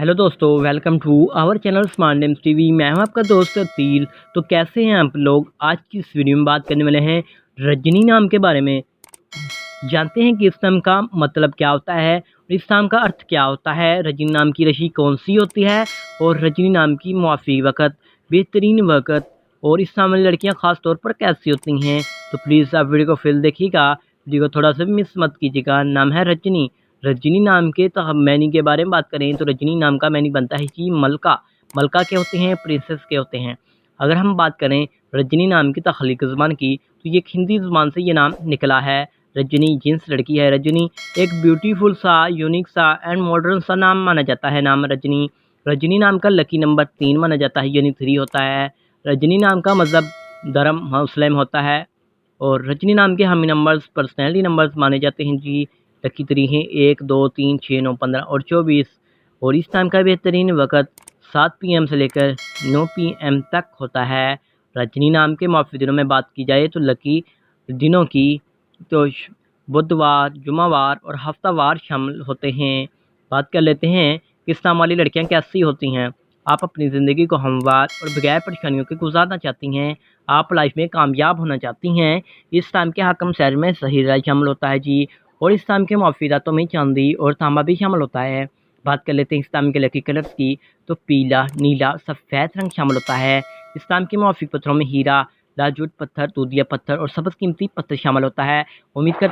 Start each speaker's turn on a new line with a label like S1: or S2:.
S1: Hello दोस्तों, welcome to our channel smart names TV. मैं हूं आपका दोस्त अतील। तो कैसे हैं आप लोग? आज की इस वीडियो में बात करने वाले हैं रजनी नाम के बारे में। जानते हैं कि इस नाम का मतलब क्या होता है और इस नाम का अर्थ क्या होता है। रजनी नाम की राशि कौन सी होती है और रजनी नाम की मुआफ़ी वक़्त, बेहतरीन वक़्त और इस नाम वाली लड़कियाँ ख़ास तौर पर कैसी होती हैं। तो प्लीज़ आप वीडियो को फिल देखिएगा, वीडियो को थोड़ा सा भी मिस मत कीजिएगा। नाम है रजनी। रजनी नाम के तो हम मैनी के बारे में बात करें तो रजनी नाम का मैनी बनता है कि मलका। मलका के होते हैं, प्रिंसेस के होते हैं। अगर हम बात करें रजनी नाम की तख्लीक ज़ुबान की, तो ये एक हिंदी ज़ुबान से ये नाम निकला है। रजनी जिन्स लड़की है। रजनी एक ब्यूटीफुल सा, यूनिक सा एंड मॉडर्न सा नाम माना जाता है। नाम रजनी। रजनी नाम का लकी नंबर 3 माना जाता है, यानी 3 होता है। रजनी नाम का मज़हब धर्म मुस्लिम होता है और रजनी नाम के हमी नंबर्स पर्सनैलिटी नंबर्स माने जाते हैं जी। लकी 3 हैं 1, 2, 3, 6, 9, 15 और 24। और इस टाइम का बेहतरीन वक़्त 7 PM से लेकर 9 PM तक होता है। रजनी नाम के मुआफ़ी दिनों में बात की जाए तो लकी दिनों की तो बुधवार, जुम्मावार और हफ्तावार शामिल होते हैं। बात कर लेते हैं कि इस नाम वाली लड़कियाँ कैसी होती हैं। आप अपनी ज़िंदगी को हमवार और बगैर परेशानियों के गुजारना चाहती हैं, आप लाइफ में कामयाब होना चाहती हैं, इस टाइम के हाकम शहर में सही राय शामिल होता है जी। और इस टाइम के मुआफ़िरातों में चांदी और तांबा भी शामिल होता है। बात कर लेते हैं इस टाइम के लकी कलर्स की, तो पीला, नीला, सफ़ेद रंग शामिल होता है। इस टाइम के मुआफ़िक पत्थरों में हीरा, लाजूट पत्थर, दूधिया पत्थर और सब्ज़ कीमती पत्थर शामिल होता है। उम्मीद कर